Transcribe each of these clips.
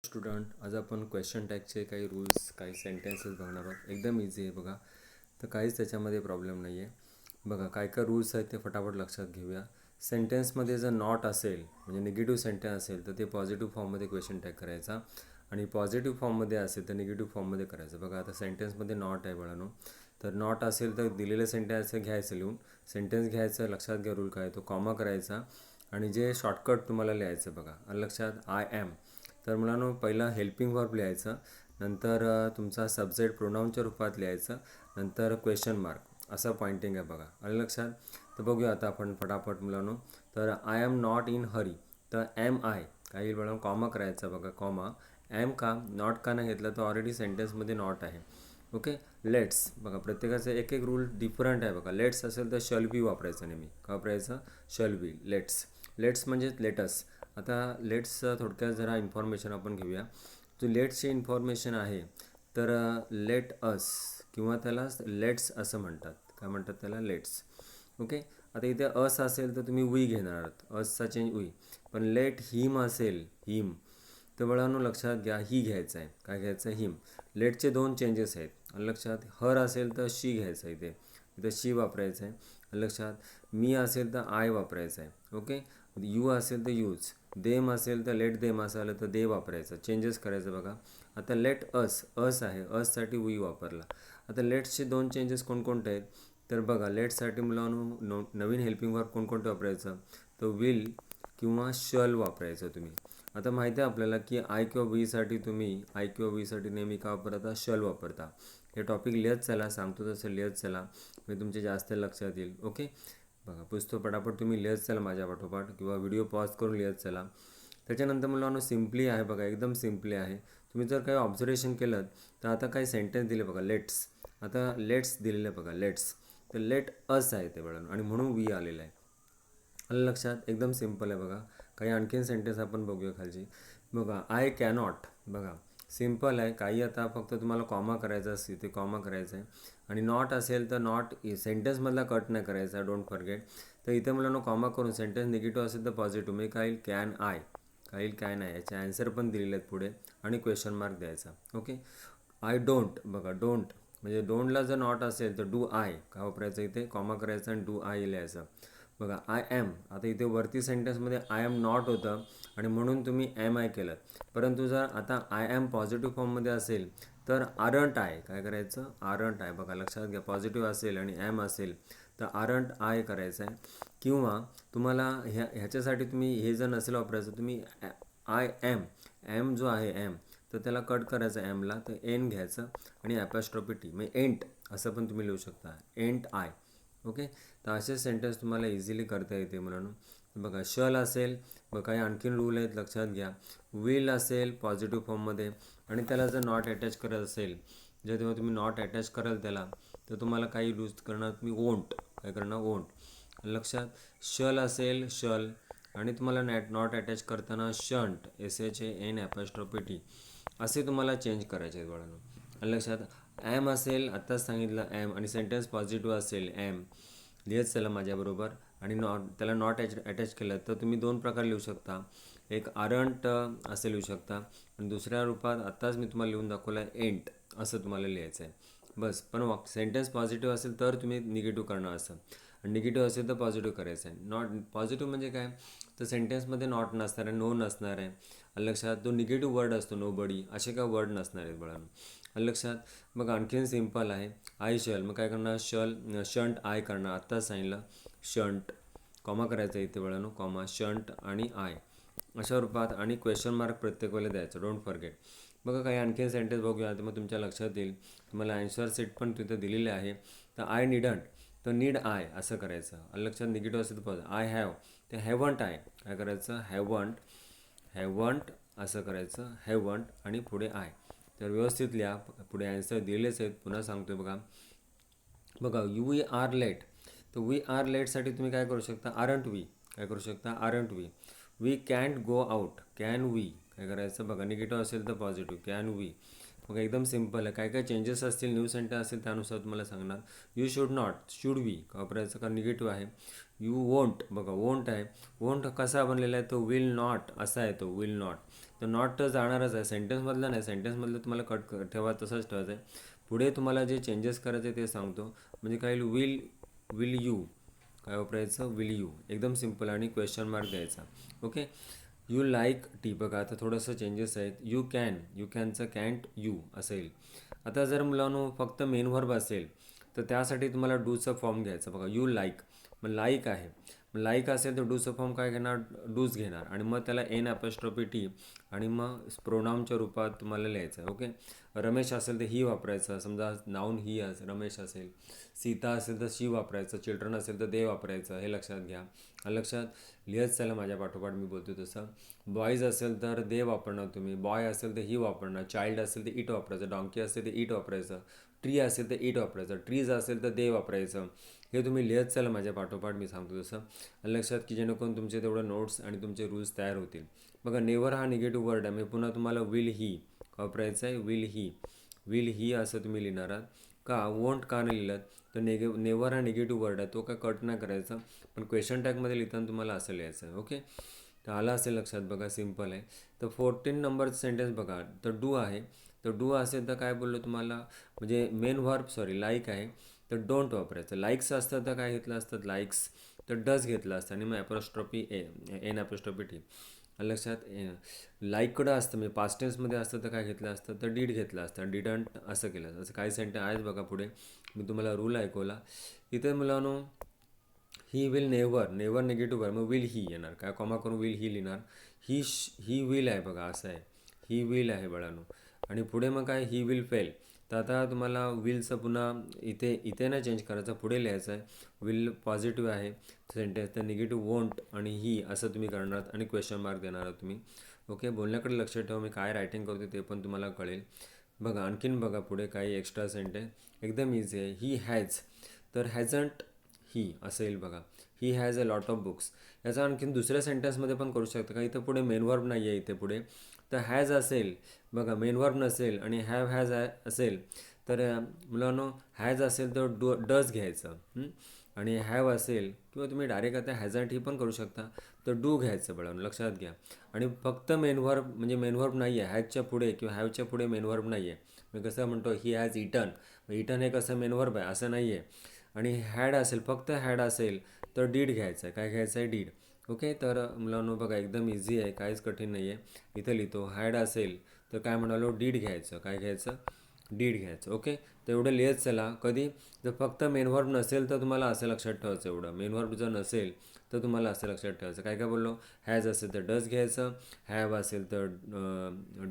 Student, आज आपण question टॅगचे काही रूल्स, काही सेंटेन्सेस बघणार आहोत. एकदम इझी आहे बघा. तर काहीच त्याच्यामध्ये प्रॉब्लेम नाही आहे. बघा काय काय रूल्स आहेत ते फटाफट लक्षात घेऊया. सेंटेन्समध्ये जर नॉट असेल म्हणजे निगेटिव्ह सेंटेन्स असेल तर ते पॉझिटिव्ह फॉर्ममध्ये क्वेश्चन टॅग करायचा आणि पॉझिटिव्ह फॉर्ममध्ये असेल तर निगेटिव्ह फॉर्ममध्ये करायचं. बघा आता सेंटेन्समध्ये नॉट आहे बाळांनो. तर नॉट असेल तर दिलेलं सेंटेन्स घ्यायचं लिहून. सेंटेन्स घ्यायचं, लक्षात घ्या रूल काय तो कॉमा करायचा आणि जे शॉर्टकट तुम्हाला लिहायचं बघा. आणि लक्षात आय ॲम. तर मुलांनो पहिला हेल्पिंग वर्ब लिहायचं, नंतर तुमचा सब्जेक्ट प्रोनाऊनच्या रूपात लिहायचं, नंतर क्वेश्चन मार्क असं पॉइंटिंग आहे बघा. आलं लक्षात. तर बघूया आता आपण फटाफट मुलांनो. तर I am not in Hari. तर एम आय काही वेळा कॉमा करायचा बघा. कॉमा एम का नॉट का नाही घेतलं तर ऑलरेडी सेंटेन्समध्ये नॉट आहे. ओके. लेट्स बघा प्रत्येकाचं एक एक रूल डिफरंट आहे बघा. लेट्स असेल तर शल बी वापरायचं नेहमी. का वापरायचं? शल बी. लेट्स म्हणजे लेटस. आता लेट्सचं थोडक्यात जरा इन्फॉर्मेशन आपण घेऊया. जो लेट्सची इन्फॉर्मेशन आहे तर लेट अस किंवा त्याला लेट्स असं म्हणतात. काय म्हणतात त्याला? लेट्स. ओके. आता इथे अस असेल तर तुम्ही वी घेणार आहात. असचा चेंज वी. पण लेट हिम असेल हिम तर बाळांनो लक्षात घ्या ही घ्यायचं आहे. काय घ्यायचं? हिम. लेटचे दोन चेंजेस आहेत. लक्षात. हर असेल तर शी घ्यायचं आहे. इथे शी वापरायचं आहे. लक्षात. मी असेल तर आय वापरायचं आहे. ओके. यू असेल तर यूज. देम असेल तर लेट देम असं आलं तर दे वापरायचं. चेंजेस करायचं बघा. आता लेट अस आहे. अससाठी वी वापरला. आता लेट्सचे दोन चेंजेस कोणकोणते आहेत तर बघा. लेटसाठी मुलांनो नवीन हेल्पिंग वर्ब कोणकोणते वापरायचं तर विल किंवा शल वापरायचं तुम्ही. आता माहिती आहे आपल्याला की आय किंवा वीसाठी नेहमी का वापरता? शल वापरता. हे टॉपिक लिहत चला, सांगतो तसं लिहत चला म्हणजे तुमचे जास्त लक्षात येईल. ओके. बघा पुस्तक पटापट तुम्ही लिहत चला माझ्या पाठोपाठ किंवा व्हिडिओ पॉज करून लिहत चला. त्याच्यानंतर मुलांनो सिम्पली आहे बघा. एकदम सिम्पली आहे. तुम्ही जर काही ऑब्झर्वेशन केलं तर आता काही सेंटेन्स दिले बघा. लेट्स. आता लेट्स दिलेलं बघा. लेट्स तर लेट अस आहे ते बघा आणि म्हणून वी आलेलं आहे. आलं लक्षात. एकदम सिम्पल आहे बघा. काही आणखीन सेंटेन्स आपण बघूया खालची. बघा आय कॅनॉट. बघा सिम्पल आहे. काही आता फक्त तुम्हाला कॉमा करायचा असते ते कॉमा करायचं आहे आणि नॉट असेल तर नॉट सेंटेन्समधला कट नाही करायचा. Don't forget. तर इथे मुलांना कॉमा करून सेंटेन्स निगेटिव्ह असेल तर पॉझिटिव्ह म्हणजे काय? Can I. काय नाही याचे ॲन्सर पण दिलेले आहेत पुढे आणि क्वेश्चन मार्क द्यायचा. ओके. I don't. बघा डोंट म्हणजे डोंटला जर नॉट असेल तर डू आय का वापरायचं इथे? कॉमा करायचं आणि डू आय लिहायचं. बघा आय ॲम. आता इथे वरती सेंटेन्समध्ये आय ॲम नॉट होतं आणि म्हणून तुम्ही एम आय केलं. परंतु जर आता आय ॲम पॉझिटिव्ह फॉर्ममध्ये असेल तर आरंट आय काय करायचं? Aren't I. बघा लक्षात घ्या. पॉझिटिव्ह असेल आणि एम असेल तर आरंट आय करायचं आहे. किंवा तुम्हाला ह्याच्यासाठी तुम्ही हे जर नसेल वापरायचं तुम्ही आय एम जो आहे एम तर त्याला कट करायचं एमला तर एन घ्यायचं आणि ॲपॉस्ट्रॉफी टी म्हणजे एंट असं पण तुम्ही लिहू शकता. एंट आय. ओके. तर असे सेंटेन्स तुम्हाला इझिली करता येते म्हणून. बघा शल असेल. बघा काही आणखीन रूल आहेत लक्षात घ्या. विल असेल पॉझिटिव्ह फॉर्ममध्ये आणि त्याला जर नॉट अटॅच करत असेल जर तेव्हा तुम्ही नॉट अटॅच कराल त्याला तर तुम्हाला काही यूज करणार तुम्ही वोंट. काय करणार? वोंट. लक्षात. शल असेल शल आणि तुम्हाला नॉट अटॅच करताना शंट SHAN ॲपॉस्ट्रॉफी टी असे तुम्हाला चेंज करायचे आहेत बाळांनो. लक्षात. ॲम असेल आत्ताच सांगितलं ॲम आणि सेंटेन्स पॉझिटिव्ह असेल ॲम लिहत चला माझ्याबरोबर आणि त्याला नॉट अटॅच केलं तर तुम्ही दोन प्रकार लिहू शकता. एक आरंट असं लिहू शकता आणि दुसऱ्या रूपात आत्ताच मी तुम्हाला लिहून दाखवलं आहे एंट असं तुम्हाला लिहायचं आहे. बस. पण सेंटेन्स पॉझिटिव्ह असेल तर तुम्ही निगेटिव्ह करणार असं आणि निगेटिव्ह असेल तर पॉझिटिव्ह करायचं आहे. नॉट पॉझिटिव्ह म्हणजे काय तर सेंटेन्समध्ये नॉट नसणार आहे, नो नसणार आहे. लक्षात. तो निगेटिव्ह वर्ड असतो नो बडी असे काय वर्ड नसणार आहेत बाळांनो. लक्षात. मग आणखीन सिम्पल आहे. आय शल. मग काय करणार? शंट आय करणार. आत्ताच सांगितलं शंट. कॉमा करायचा इथे बाळांनो. कॉमा शंट आणि आय अशा रूपात आणि क्वेश्चन मार्क प्रत्येक वेळेला द्यायचं. Don't forget. बघा काही आणखीन सेंटेन्स बघूया तर मग तुमच्या लक्षात येईल. तुम्हाला ॲन्सर सेट पण तिथं दिलेले आहे. तर आय नीडंट तर नीड आय असं करायचं. लक्षात. निगेटिव्ह असेल तर आय हॅव ते हॅवंट आय काय करायचं? हॅवंट असं करायचं. हॅवंट आणि पुढे आय. तर व्यवस्थित लिहा. पुढे ॲन्सर दिलेलेच आहेत. पुन्हा सांगतो बघा. बघा वी आर लेट. तर वी आर लेटसाठी तुम्ही काय करू शकता? आरंट वी काय करू शकता? Aren't we can't go out. Can we काय करायचं? बघा निगेटिव्ह असेल तर पॉझिटिव्ह. Can we. मग एकदम सिम्पल आहे. काय काय चेंजेस असतील न्यू सेंटेन्स असेल त्यानुसार तुम्हाला सांगणार. You should not should we वापरायचं का? निगेटिव्ह आहे. You won't. बघा वोंट आहे. वोंट कसा बनलेला आहे तो? विल नॉट असा आहे तो. Will not. तर नॉट तर जाणारच आहे, सेंटेन्समधलं नाही, सेंटेन्समधलं तुम्हाला ठेवा, तसंच ठेवायचं आहे. पुढे तुम्हाला जे चेंजेस करायचे ते सांगतो. म्हणजे काय, विल यू काय वापरायचं, विल यू, एकदम सिम्पल, आणि क्वेश्चन मार्क द्यायचा. ओके. यू लाईक टी, बघा आता थोडंसं चेंजेस आहेत. यू कॅनचं कॅन्ट यू असेल. आता जर मुलांनो फक्त मेन व्हर्ब असेल तर त्यासाठी तुम्हाला डूचा फॉर्म घ्यायचा. बघा यू लाईक, मग लाईक आहे, मग लाईक असेल तर डूचा फॉर्म काय घेणार, डूज घेणार, आणि मग त्याला एन ॲपॉस्ट्रॉफी टी, आणि मग प्रोनाऊनच्या रूपात तुम्हाला लिहायचं आहे. ओके. रमेश असेल तर ही वापरायचं, समजा नाऊन ही रमेश असेल. सीता असेल तर शी वापरायचं, चिल्ड्रन असेल तर दे वापरायचं, हे लक्षात घ्या. लक्षात लिहत चला माझ्या पाठोपाठ मी बोलतो तसं. बॉईज असेल तर दे वापरणार तुम्ही, बॉय असेल तर ही वापरणार, चाइल्ड असेल तर इट वापरायचं, डॉंकी असेल तर इट वापरायचं, ट्री असेल तर इट वापरायचं, ट्रीज असेल तर दे वापरायचं. हे तुम्ही लिहत चला माझ्या पाठोपाठ मी सांगतो तसं. लक्षात की जेणेकरून तुमचे तेवढं नोट्स आणि तुमचे रूल्स तयार होतील. बघा नेवर हा निगेटिव्ह वर्ड आहे, मी पुन्हा तुम्हाला विल ही वापरायचं आहे. विल ही असं तुम्ही लिहिणार आहात. का वोंट का नाही लिहिलं, तर नेवर हा निगेटिव्ह वर्ड आहे, तो काय कट नाही करायचा, पण क्वेश्चन टॅगमध्ये लिहिताना तुम्हाला असं लिहायचं आहे. ओके. तर आला असेल लक्षात. बघा सिम्पल आहे. तर 14 नंबरचं सेंटेन्स बघा, तर डू आहे, तर डू असेल तर काय बोललो तुम्हाला, म्हणजे मेन व्हर्ब लाईक आहे तर डोंट वापरायचं. लाईक्स असतं तर काय घेतलं असतं, लाईक्स तर डज घेतलं असतं, आणि मग ॲपॉस्ट्रॉफी एन ॲपॉस्ट्रॉफी टी. लक्षात. लाईककडं असतं म्हणजे पास्ट टेन्समध्ये असतं तर काय घेतलं असतं, तर डीड घेतलं असतं, डिडंट असं केलं असं. काही सेंटेन्स आहेत बघा पुढे, मी तुम्हाला रूल ऐकवला. इथे मुलांनो ही विल नेवर निगेटिव्ह आहे, मग विल ही येणार, काय कॉमा करून विल ही लिहिणार. ही विल आहे बघा, असं आहे, ही विल आहे बाळांनो. आणि पुढे मग काय, ही विल फेल. तर आता तुम्हाला विलचं पुन्हा इथे नाही चेंज करायचं, पुढे लिहायचं आहे. विल पॉझिटिव्ह आहे सेंटेन्स, तर निगेटिव्ह वोंट आणि ही असं तुम्ही करणार, आणि क्वेश्चन मार्क देणार आहात तुम्ही. ओके. बोलण्याकडे लक्ष ठेवा, मी काय रायटिंग करतो ते पण तुम्हाला कळेल. बघा आणखीन बघा पुढे काही एक्स्ट्रा सेंटेन्स एकदम इझी आहे. ही हॅज, तर हॅझंट ही असेल बघा. He has a lot of books. याचा आणखीन दुसऱ्या सेंटेन्समध्ये पण करू शकता का, इथं पुढे मेन वर्ब नाही आहे, इथे पुढे तर हॅज असेल बघा, मेन वर्ब नसेल आणि हॅज असेल तर मुलांनो हॅज असेल तर डज घ्यायचं. आणि हॅव असेल किंवा तुम्ही डायरेक्ट आता हॅझंट ही पण करू शकता, तर डू घ्यायचं बळावून, लक्षात घ्या. आणि फक्त मेन व्हर्ब म्हणजे मेन व्हर्ब नाही आहे, हॅजच्या पुढे किंवा हॅवच्या पुढे मेन व्हर्ब नाही आहे. मी कसं म्हणतो ही हॅज इटन, इटन हे कसं मेन व्हर्ब आहे असं नाही आहे. आणि हॅड असेल, फक्त हॅड असेल तर डीड घ्यायचं आहे, काय घ्यायचं आहे, डीड. ओके. तर मुलांनो बघा एकदम इझी आहे, काहीच कठीण नाही आहे. इथं लिहितो हॅड असेल तर काय म्हणालो, डीड घ्यायचं, काय घ्यायचं, डीड घ्यायचं. ओके. तर एवढं लिहित चला. कधी जर फक्त मेन व्हर्ब नसेल तर तुम्हाला असं लक्षात ठेवायचं एवढं, मेन व्हर्ब जर नसेल तर तुम्हाला असं लक्षात ठेवायचं. काय काय बोललो, हॅज असेल तर डज घ्यायचं, हॅव असेल तर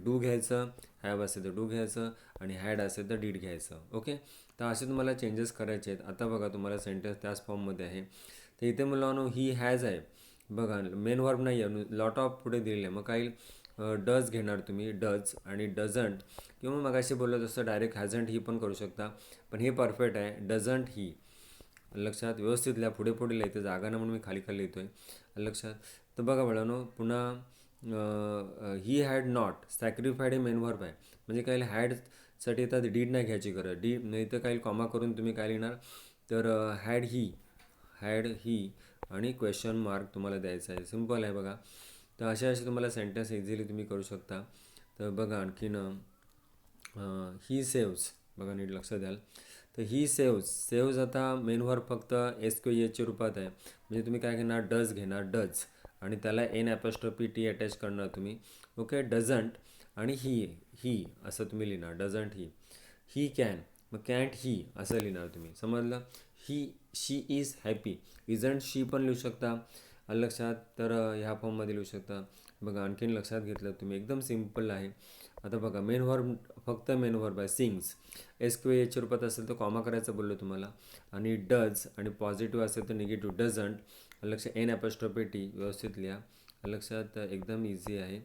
डू घ्यायचं, हॅव असेल तर डू घ्यायचं, आणि हॅड असेल तर डीड घ्यायचं. ओके. तर असे तुम्हाला चेंजेस करायचे आहेत. आता बघा तुम्हाला सेंटेन्स त्याच फॉर्ममध्ये आहे. तर इथे मुलांनो ही हॅज आहे बघा, मेन व्हर्ब नाही आहे, लॉट ऑफ पुढे दिलेलं आहे, मग काही डज घेणार तुम्ही, डज आणि डझंट, किंवा मगाशी बोललो तसं डायरेक्ट हॅझंट ही पण करू शकता, पण हे परफेक्ट आहे, डझंट ही. लक्षात. व्यवस्थित लिहा, पुढे पुढे लिहायचं, जागा ना म्हणून मी खाली खाली लिहितो आहे. लक्षात. तर बघा बाळांनो पुन्हा ही हॅड नॉट सॅक्रिफाईड हे मेन व्हर्ब आहे, म्हणजे काही हॅडसाठी आता डीड नाही घ्यायची गरज, डीड नाही तर काही कॉमा करून तुम्ही काय लिहिणार, तर हॅड ही आणि क्वेश्चन मार्क तुम्हाला द्यायचा आहे. सिम्पल आहे बघा. तर असे तुम्हाला सेंटेन्स इझिली तुम्ही करू शकता. तर बघा आणखीन ही सेव्स, बघा नीट लक्ष द्याल. तर ही सेव्ज आता मेन व्हर्ब फक्त एसच्या रूपात आहे, म्हणजे तुम्ही काय घेणार, डज घेणार, डज, आणि त्याला एन ॲपॉस्ट्रॉफी टी अटॅच करणार तुम्ही. ओके. डझंट आणि ही असं तुम्ही लिहिणार, डझंट ही कॅन, मग कॅन्ट ही असं लिहिणार तुम्ही, समजलं. शी इज हॅपी, इजंट शी पण लिहू शकता. लक्षात. तर ह्या फॉर्ममध्ये लिहू शकता. बघा आणखीन लक्षात घेतलं तुम्ही, एकदम सिम्पल आहे. आता बघा मेन व्हर्ब फक्त मेन व्हर्ब आहे, सिंग्स, एसच्या रूपात असेल तर कॉमा करायचं बोललो तुम्हाला, आणि डज आणि पॉझिटिव्ह असेल तर निगेटिव्ह, डझंट. लक्ष एन ॲपॉस्ट्रॉफी टी व्यवस्थित लिहा. लक्षात. एकदम इझी आहे.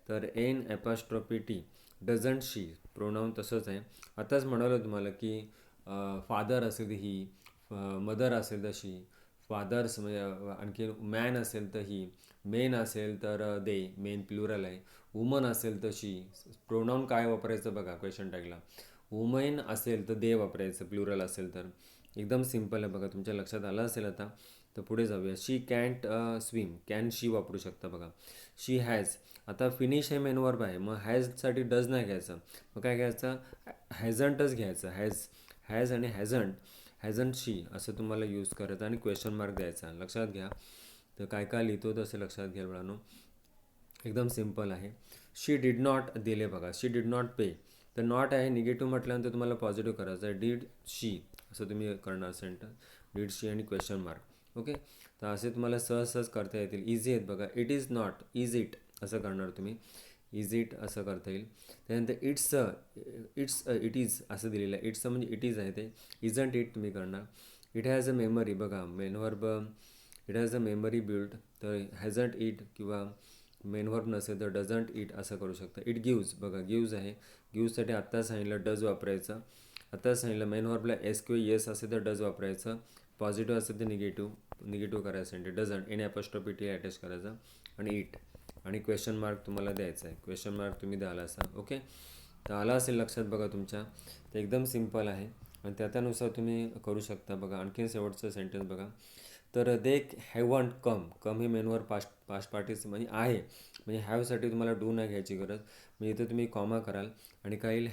तर N apostrophe T, doesn't she, pronoun तसंच आहे. आताच म्हणालो तुम्हाला की फादर असेल तर ही, मदर असेल तर शी, फादर्स म्हणजे आणखी मॅन असेल तर ही, मेन असेल तर दे, मेन प्लुरल आहे, वुमन असेल तर शी. प्रोनाऊन काय वापरायचं बघा क्वेश्चन टॅगला, वुमेन असेल तर दे वापरायचं, प्लुरल असेल तर. एकदम सिम्पल आहे बघा, तुमच्या लक्षात आलं असेल आता. तर पुढे जाऊया. शी कॅन्ट स्विम, कॅन शी वापरू शकता बघा. शी हॅज, आता फिनिश हे मेन वर्ब आहे, मग हॅजसाठी डज नाही घ्यायचं, मग काय घ्यायचं, हॅझंटच घ्यायचं. हॅज आणि हॅझंट शी असं तुम्हाला यूज करायचं आणि क्वेश्चन मार्क द्यायचा. लक्षात घ्या. तर काय काय लिहितो तसं लक्षात घ्या मुलांनो, एकदम सिम्पल आहे. शी डिड नॉट दिले बघा, शी डिड नॉट पे, तर नॉट आहे निगेटिव्ह म्हटल्यानंतर तुम्हाला पॉझिटिव्ह करायचं आहे. डिड शी असं तुम्ही करणार सेंटेन्स, डिड शी आणि क्वेश्चन मार्क. ओके, तर असे तुम्हाला सहज करता येतील, इझी आहेत बघा. It is not, is it असं करणार तुम्ही, इज इट असं करता येईल. त्यानंतर इट इज असं दिलेलं आहे, इट्स म्हणजे इट इज आहे, ते इजंट इट तुम्ही करणार. इट हॅज अ मेमरी बघा, main verb it has a memory build, तर हॅझंट इट किंवा मेन वर्ब नसेल तर डझंट इट असं करू शकता. इट गिव्ज बघा, गिव्ज आहे, गिव्जसाठी आत्ताच सांगितलं डज वापरायचं, आत्ताच सांगितलं मेन वर्बला एस किंवा येस असेल तर डज वापरायचं, पॉझिटिव्ह असेल तर निगेटिव्ह करायचं, doesn't N apostrophe T attach करायचं आणि इट आणि क्वेश्चन मार्क तुम्हाला द्यायचा आहे. क्वेश्चन मार्क तुम्ही द्याल असा. ओके, तर आला असेल लक्षात बघा तुमच्या, ते एकदम सिम्पल आहे आणि त्यानुसार तुम्ही करू शकता. बघा आणखीन शेवटचं सेंटेन्स बघा, तर दे हॅवंट कम हे मेनवर पास्ट पार्टिस म्हणजे आहे, म्हणजे हॅवसाठी तुम्हाला डू नाही घ्यायची गरज, म्हणजे इथं तुम्ही कॉमा कराल आणि काय येईल,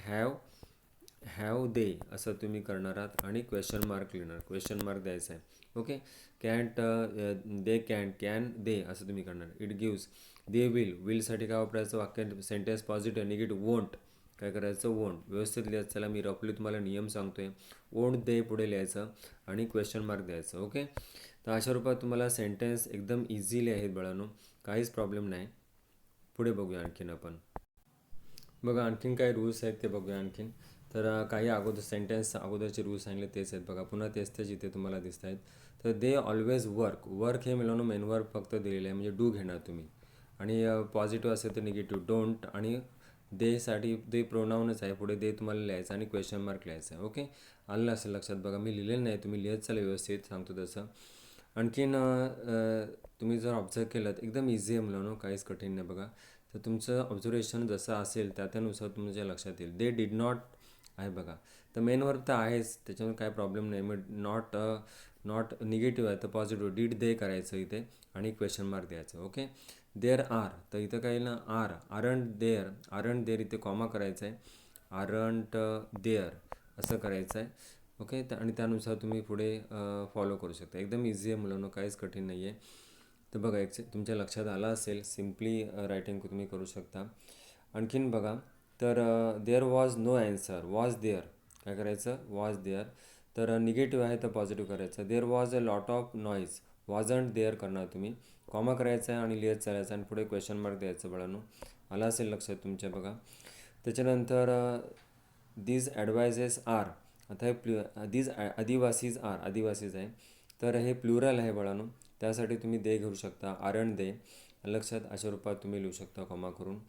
हॅव दे असं तुम्ही करणार आहात आणि क्वेश्चन मार्क लिहिणार, क्वेश्चन मार्क द्यायचा आहे. ओके, कॅन्ट दे कॅन दे असं तुम्ही करणार. इट गिव्स, दे विलसाठी काय वापरायचं, वाक्य सेंटेन्स पॉझिटिव्ह, निगेटिव्ह वोंट काय करायचं, वोंट व्यवस्थित लिहायचं. चला मी रफली तुम्हाला नियम सांगतोय, वोंट दे पुढे लिहायचं आणि क्वेश्चन मार्क द्यायचं. ओके, तर अशा रूपात तुम्हाला सेंटेन्स एकदम इझिली आहेत बाळांनो, काहीच प्रॉब्लेम नाही. पुढे बघूया आणखीन आपण. बघा आणखीन काय रूल्स आहेत ते बघूया आणखीन. तर काही अगोदर सेंटेन्स अगोदरचे रूल्स सांगितले तेच आहेत बघा, पुन्हा तेच इथे तुम्हाला दिसत आहेत. तर दे ऑलवेज वर्क हे मिळवणं मेन वर्क फक्त दिलेलं आहे, म्हणजे डू घेणार तुम्ही आणि पॉझिटिव्ह असेल तर निगेटिव्ह डोंट, आणि देसाठी दे प्रोनाऊनच आहे, पुढे दे तुम्हाला लिहायचं आणि क्वेश्चन मार्क लिहायचं आहे. ओके, आलं असेल लक्षात बघा, मी लिहिलेलं नाही, तुम्ही लिहित चालेल व्यवस्थित सांगतो तसं. आणखीन तुम्ही जर ऑब्झर्व केलं तर एकदम इझी आहे मुलांनो, काहीच कठीण नाही बघा. तर तुमचं ऑब्झर्वेशन जसं असेल त्यानुसार तुमच्या लक्षात येईल. दे डिड नॉट आहे बघा, तर मेन वर्ब तर आहेच, त्याच्यामुळे काय प्रॉब्लेम नाही. मग नॉट निगेटिव्ह आहे तर पॉझिटिव्ह, डिड दे करायचं इथे आणि क्वेश्चन मार्क द्यायचं. ओके, देअर आर, तर इथं काय ना आरंट देअर इथे कॉमा करायचं आहे, आरंट देअर असं करायचं आहे. ओके, आणि त्यानुसार तुम्ही पुढे फॉलो करू शकता. एकदम इझी आहे मुलांनो, काहीच कठीण नाही आहे. तर बघा एक तुमच्या लक्षात आलं असेल, सिम्पली रायटिंग तुम्ही करू शकता. आणखीन बघा, तर there was no answer, was there काय करायचं, वॉज देअर, तर निगेटिव्ह आहे तर पॉझिटिव्ह करायचं. There was a lot of noise, wasn't there करणार तुम्ही, कॉमा करायचा आहे आणि लिहित चालायचं आणि पुढे क्वेश्चन मार्क द्यायचं बाळांनो. आलं असेल लक्षात तुमच्या बघा. त्याच्यानंतर दीज ॲडवायजेस आर, आता हे दीज आदिवासीज आहे, तर हे प्लुरल आहे बाळांनो, त्यासाठी तुम्ही दे घेऊ शकता, आरण दे लक्षात, अशा रूपात तुम्ही लिहू शकता कॉमा करून.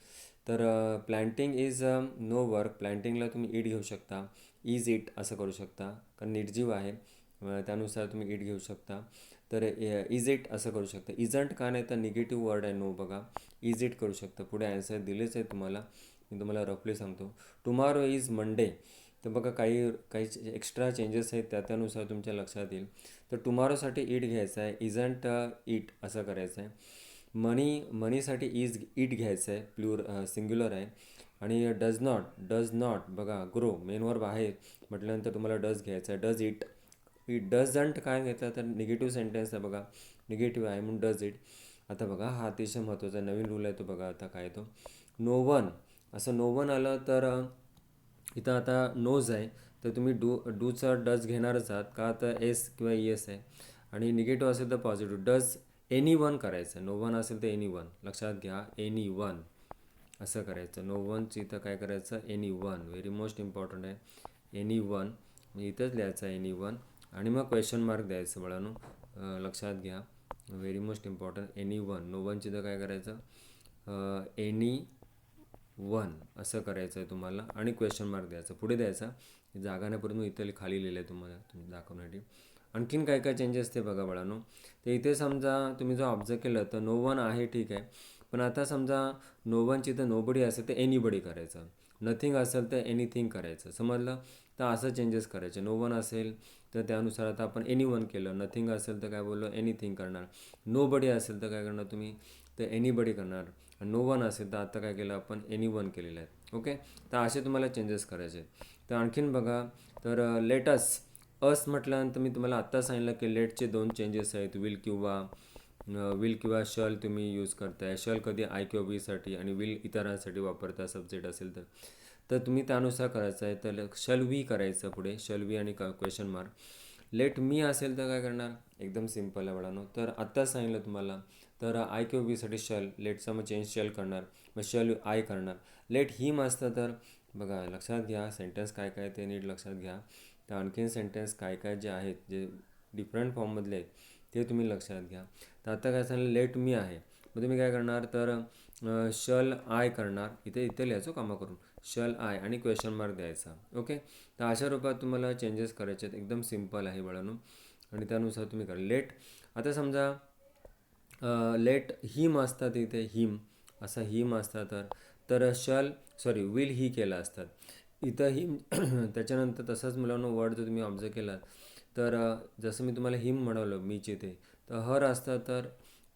तर प्लॅन्टिंग इज नो वर्क, प्लॅन्टिंगला तुम्ही इट घेऊ शकता, इज इट असं करू शकता, कारण निर्जीव आहे त्यानुसार तुम्ही इट घेऊ शकता. तर इज इट असं करू शकता. इजंट का नाही तर निगेटिव्ह वर्ड आहे नो बघा, इज इट करू शकता. पुढे ॲन्सर दिलेच आहे तुम्हाला, मी तुम्हाला रफली सांगतो. टुमारो इज मंडे, तर बघा काही एक्स्ट्रा चेंजेस आहेत त्यानुसार तुमच्या लक्षात येईल. तर टुमारोसाठी इट घ्यायचं आहे, इजंट इट असं करायचं आहे. मनीसाठी इट घ्यायचं आहे, सिंग्युलर आहे. आणि डज नॉट बघा, ग्रो मेन वर्ब आहे म्हटल्यानंतर तुम्हाला डज घ्यायचं आहे, डज इट डझंट काय घेतलं तर निगेटिव्ह सेंटेन्स आहे बघा, निगेटिव्ह आहे म्हणून डज इट. आता बघा हा अतिशय महत्त्वाचा नवीन रूल आहे तो बघा, आता काय तो नो वन, असं नो वन आलं तर इथं आता नोज आहे तर तुम्ही डूचं डज घेणारच आहात का, तर एस किंवा एस आहे, आणि निगेटिव्ह असेल तर पॉझिटिव्ह, डज एनी वन करायचं. नो वन असेल तर एनी वन, लक्षात घ्या, एनी वन असं करायचं. नो वनचं इथं काय करायचं, any one, very most important आहे, एनी वन म्हणजे इथंच लिहायचं एनी वन आणि मग क्वेश्चन मार्क द्यायचं बाळांनो, लक्षात घ्या, very most important, any one. No वनचं इथं काय करायचं, एनी वन असं करायचं आहे तुम्हाला आणि क्वेश्चन मार्क द्यायचं, पुढे द्यायचा, जागा नाही परंतु इथं खाली लिहिलं आहे तुम्हाला तुम्ही दाखवण्यासाठी. आणखीन काय काय चेंजेस ते बघा बाळांनो. तर इथे समजा तुम्ही जर ऑब्झर्व केलं तर नो वन आहे ठीक आहे, पण आता समजा नो वनची तर नोबडी असेल तर एनीबडी करायचं, नथिंग असेल तर एनिथिंग करायचं, समजलं. तर असं चेंजेस करायचे. नो वन असेल तर त्यानुसार आता आपण एनी वन केलं, नथिंग असेल तर काय बोललो एनिथिंग करणार, नो बडी असेल तर काय करणार तुम्ही तर एनीबडी करणार, नो वन असेल तर आता काय केलं आपण एनी वन केलेलं आहे. ओके, तर असे तुम्हाला चेंजेस करायचे आहेत. तर आणखीन बघा, तर लेटस म्हटल्यानंतर मी तुम्हाला आत्ता सांगितलं की लेटचे 2 चेंजेस आहेत, विल किंवा शल तुम्ही यूज करताय. शल कधी आय किंवा वीसाठी आणि विल इतरांसाठी वापरता सब्जेक्ट असेल तर तुम्ही त्यानुसार करायचं आहे. तर शल वी करायचं पुढे, शल वी आणि क्वेश्चन मार्क. लेट मी असेल तर काय करणार, एकदम सिम्पल आहे बाळांनो. तर आत्ताच सांगितलं तुम्हाला, तर आय किंवा वीसाठी शल, लेटचा मग चेंज शल करणार, मग शल आय करणार. लेट हिम असतं तर बघा लक्षात घ्या सेंटेन्स काय काय ते नीट लक्षात घ्या. तर आणखीन सेंटेन्स काय काय जे आहेत जे डिफरंट फॉर्ममधले आहेत ते तुम्ही लक्षात घ्या. तर आता काय सांगितलं लेट मी आहे, मग तुम्ही काय करणार तर शल आय करणार, इथे लिहायचो कामा करून, शल आय आणि क्वेश्चन मार्क द्यायचा. ओके, तर अशा रूपात तुम्हाला चेंजेस करायचे आहेत. एकदम सिम्पल आहे बाळांनो आणि त्यानुसार तुम्ही करा. लेट, आता समजा लेट हिम असतात, इथे हिम असा हिम असता तर विल ही केला असतात इथं हिम त्याच्यानंतर तसंच मुलांना वर्ड जर तुम्ही ऑब्झर्व केलात तर जसं मी तुम्हाला हिम म्हणालो मीचे ते, तर हर असतं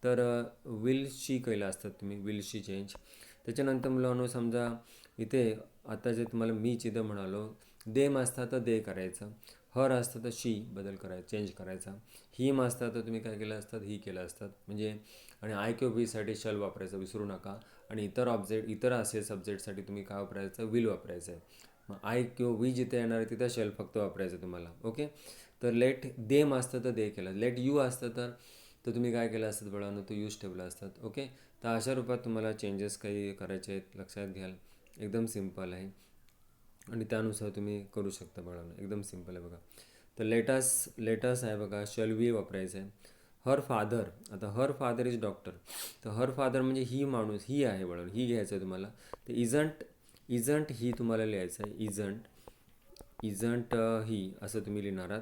तर विल शी केलं असतात तुम्ही, विल शी चेंज. त्याच्यानंतर मुलांनो समजा इथे आता जे तुम्हाला मी चिथं म्हणालो देम असता तर दे करायचं, हर असतं तर शी बदल करायचा, चेंज करायचा, हिम असतं तर तुम्ही काय केलं असतात ही केलं असतात म्हणजे. आणि आय किंवा वीसाठी शल वापरायचं विसरू नका. आणि इतर असेल सब्जेक्टसाठी तुम्ही काय वापरायचं विल वापरायचं आहे. मग आय किंवा वी जिथे येणार आहे तिथं शल फक्त वापरायचं तुम्हाला. ओके, तर लेट देम असतं तर दे केलं, लेट यू असतं तर तुम्ही काय केलं असतं बाळांनो तो यूज ठेवला असतात. ओके, तर अशा रूपात तुम्हाला चेंजेस काही करायचे आहेत, लक्षात घ्याल. एकदम सिम्पल आहे आणि त्यानुसार तुम्ही करू शकता बाळांनो, एकदम सिम्पल आहे बघा. तर लेटस आहे बघा, शल वी वापरायचं आहे. हर फादर, आता हर फादर इज डॉक्टर, तर हर फादर म्हणजे ही माणूस ही आहे बाळांनो, ही घ्यायचं आहे तुम्हाला. तर इजंट ही तुम्हाला लिहायचं आहे, इजंट ही असं तुम्ही लिहिणार आहात.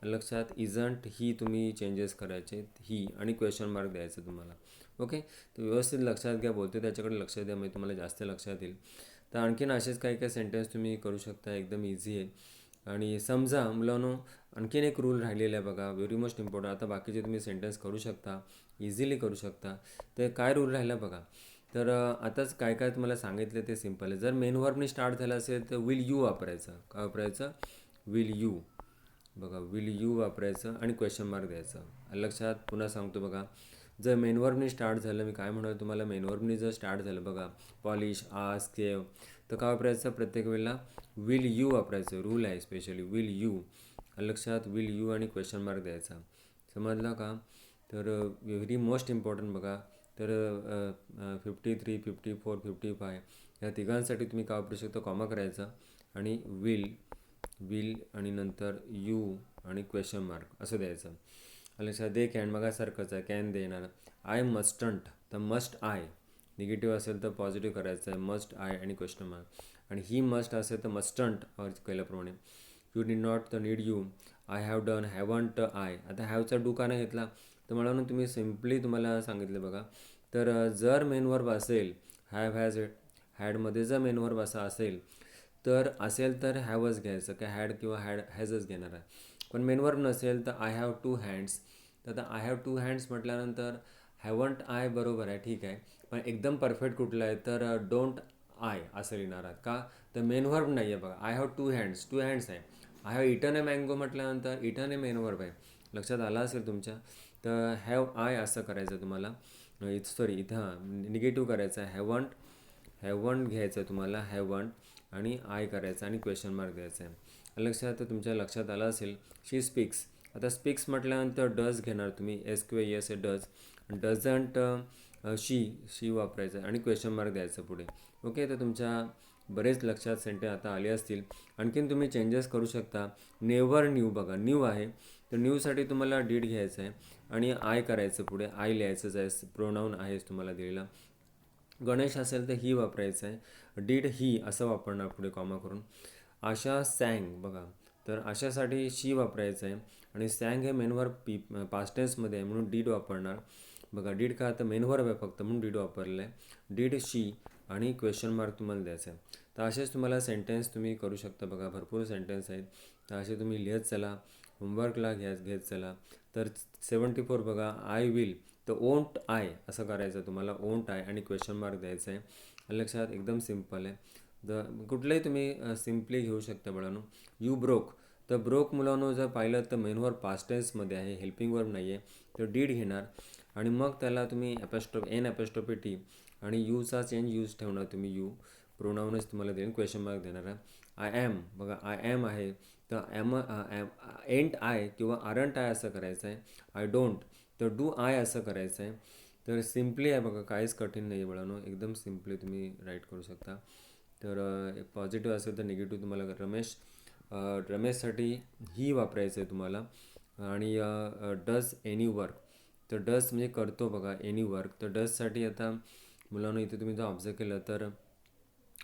लक्षात, इजंट ही तुम्ही चेंजेस करायचे ही आणि क्वेश्चन मार्क द्यायचं तुम्हाला. ओके, तर व्यवस्थित लक्षात घ्या, बोलतो त्याच्याकडे लक्ष द्या म्हणजे तुम्हाला जास्त लक्षात येईल. तर आणखीन असेच काही काही सेंटेन्स तुम्ही करू शकता, एकदम इझी आहे. आणि समजा मुलांनो आणखीन एक रूल राहिलेला आहे बघा, व्हेरी मोस्ट इम्पॉर्टंट. आता बाकीचे तुम्ही सेंटेन्स करू शकता, इझिली करू शकता. तर काय रूल राहिला बघा, तर आताच काय काय तुम्हाला सांगितलं ते सिम्पल आहे. जर मेन वर्बनी स्टार्ट झालं असेल तर विल यू वापरायचं. काय वापरायचं, विल यू. बघा विल यू वापरायचं आणि क्वेश्चन मार्क द्यायचं. लक्षात, पुन्हा सांगतो बघा, जर मेन वर्बनी स्टार्ट झालं, मी काय म्हणालो तुम्हाला, मेन वर्बनी जर स्टार्ट झालं बघा, पॉलिश, आस्क, केव, तर काय वापरायचं प्रत्येक वेळेला विल यू वापरायचं. रूल आहे स्पेशली विल यू. लक्षात, विल यू आणि क्वेश्चन मार्क द्यायचा. समजला का. तर व्हेरी मोस्ट इम्पॉर्टंट बघा, तर 53, 54, 55 ह्या तिघांसाठी तुम्ही काय वापरू शकता, कॉमा करायचा आणि विल आणि नंतर यू आणि क्वेश्चन मार्क असं द्यायचं. लक्षात, दे कॅन बघा सारखंच आहे, कॅन देणार. आय मस्टंट तर मस्ट आय, निगेटिव्ह असेल तर पॉझिटिव्ह करायचं आहे, मस्ट आय आणि क्वेश्चन मार्क. आणि ही मस्ट असेल तर मस्टंट केल्याप्रमाणे. यू डिड नॉट तर need you. I have done, haven't I. आता हॅवचा डू का नाही घेतला तर म्हणून तुम्ही सिम्पली तुम्हाला सांगितलं बघा, तर जर मेन वर्ब असेल हॅव हॅज हॅडमध्ये जर मेन वर्ब असा असेल तर हॅवच घ्यायचं, काय हॅड किंवा हॅजच घेणार आहे. पण मेन वर्ब नसेल तर आय हॅव 2 हँड्स. तर आता आय हॅव 2 हँड्स म्हटल्यानंतर हॅवंट आय बरोबर आहे, ठीक आहे. पण एकदम परफेक्ट कुठलं आहे तर डोंट आय असं लिहिणार आहात. का तर मेन वर्ब नाही आहे बघा, आय हॅव 2 हँड्स आहे. I have eaten A mango म्हटल्यानंतर इटन ए मेन वर्ब आहे, लक्षात आला असेल तुमच्या. तर हॅव आय असं करायचं तुम्हाला, इथं निगेटिव्ह करायचं आहे, हॅवंट घ्यायचं आहे तुम्हाला, हॅवंट आणि आय करायचं आणि क्वेश्चन मार्क द्यायचा आहे. लक्षात, तर तुमच्या लक्षात आलं असेल. शी स्पीक्स, आता स्पीक्स म्हटल्यानंतर डज घेणार तुम्ही, एस किंवा एस ए डज. डझंट शी वापरायचं आणि क्वेश्चन मार्क द्यायचं पुढे. ओके, तर तुमच्या बरेच लक्षात सेंटेन्स आता आले असतील. आणखीन तुम्ही चेंजेस करू शकता. नेवर न्यू बघा, न्यू आहे तर न्यूसाठी तुम्हाला डीड घ्यायचं आहे आणि आय करायचं पुढे, आय लिहायचंच आहे, प्रोनाऊन आहेच तुम्हाला दिलेला. गणेश असेल तर ही वापरायचं आहे, डीड ही असं वापरणार पुढे कॉमा करून. आशा सॅंग बघा, तर आशासाठी शी वापरायचं आहे आणि सॅंग हे मेन वर्ब पास्ट टेन्समध्ये आहे म्हणून डीड वापरणार. बघा डीड का तर मेन वर्ब आहे फक्त म्हणून डीड वापरलं आहे. डीड शी आणि क्वेश्चन मार्क तुम्हाला द्यायचं आहे. तर असेच तुम्हाला सेंटेन्स तुम्ही करू शकता. बघा भरपूर सेंटेन्स आहेत, तर असे तुम्ही लिहत चला, होमवर्कला घेत चला. तर 74 बघा, आय विल, तर ओंट आय असं करायचं तुम्हाला. ओंट आय आणि क्वेश्चन मार्क द्यायचं आहे. लक्षात एकदम सिम्पल आहे. कुठलंही तुम्ही सिम्पली घेऊ शकता बाळांनो. यू ब्रोक, तर ब्रोक मुलांनो जर पाहिलं तर मेन वर्ब पास्ट टेन्समध्ये आहे, हेल्पिंग वर्ब नाही आहे. तर डीड घेणार आणि मग त्याला तुम्ही एन ॲपॅस्ट्रॉफी टी आणि यूचा चेंज यूज ठेवणार तुम्ही. यू प्रोनाऊनच तुम्हाला देईन, क्वेश्चन मार्क देणार आहे. आय ॲम, बघा आय ॲम आहे, तर एंट आय किंवा आरंट आय असं करायचं आहे. आय डोंट, तर डू आय असं करायचं आहे. तर सिम्पली आहे बघा, काहीच कठीण नाही आहे बाळांनो, एकदम सिम्पली तुम्ही राईट करू शकता. तर पॉझिटिव्ह असेल तर निगेटिव्ह तुम्हाला रमेशसाठी ही वापरायचं आहे तुम्हाला. आणि डज एनी वर्क, तर डज म्हणजे करतो बघा, एनी वर्क. तर डजसाठी आता मुलांना इथे तुम्ही जर ऑब्झर्व केलं तर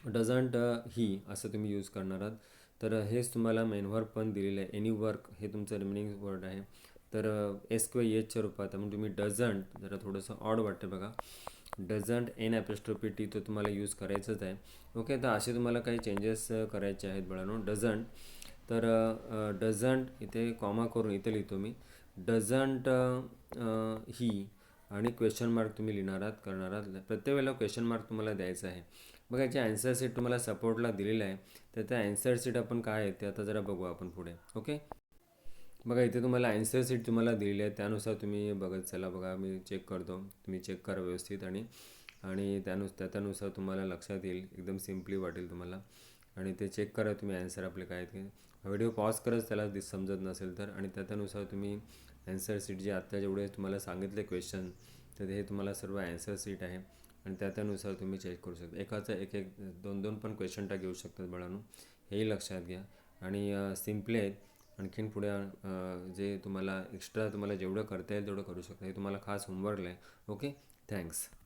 डझंट ही असं तुम्ही यूज करणार आहात. तर हेच तुम्हाला मेन वर्ब पण दिलेलं आहे. एनी वर्क हे तुमचं रिमेनिंग वर्ड आहे. तर एस किंवा एचच्या रूपात म्हणून तुम्ही डझंट, जरा थोडंसं ऑड वाटतं बघा, डझंट एन ॲपॅस्ट्रॉफी टी तो तुम्हाला यूज करायचंच आहे. ओके, तर असे तुम्हाला काही चेंजेस करायचे आहेत बाळांनो. डझंट, तर डझंट इथे कॉमा करून इथे लिहितो मी. डझंट ही आणि क्वेश्चन मार्क तुम्ही लिहिणार आहात, करणार आहात. प्रत्येक वेळेला क्वेश्चन मार्क तुम्हाला द्यायचं आहे. बघा याची ॲन्सर सीट तुम्हाला सपोर्टला दिलेलं आहे. तर त्या ॲन्सर सीट आपण काय आहे ते आता जरा बघू आपण पुढे. ओके, बघा इथे तुम्हाला ॲन्सर सीट तुम्हाला दिलेली आहे, त्यानुसार तुम्ही बघत चला. बघा मी चेक करतो, तुम्ही चेक करा व्यवस्थित आणि आणि त्यानुसार तुम्हाला लक्षात येईल, एकदम सिम्पली वाटेल तुम्हाला. आणि ते चेक करा तुम्ही ॲन्सर आपले काय आहेत ते. व्हिडिओ पॉज करत त्याला समजत नसेल तर. आणि त्यानुसार तुम्ही ॲन्सर सीट जे आत्ता जेवढे तुम्हाला सांगितले क्वेश्चन, तर हे तुम्हाला सर्व ॲन्सर सीट आहे आणि त्यानुसार तुम्ही चेक करू शकता. एकाचा एक दोन दोन पण क्वेश्चन टाक घेऊ शकतात बाळांनो, हेही लक्षात घ्या. आणि सिम्पली आहेत. आणखीन पुढे जे तुम्हाला एक्स्ट्रा तुम्हाला जेवढं करता येईल तेवढं करू शकता. हे तुम्हाला खास होमवर्क आहे. Okay, thanks.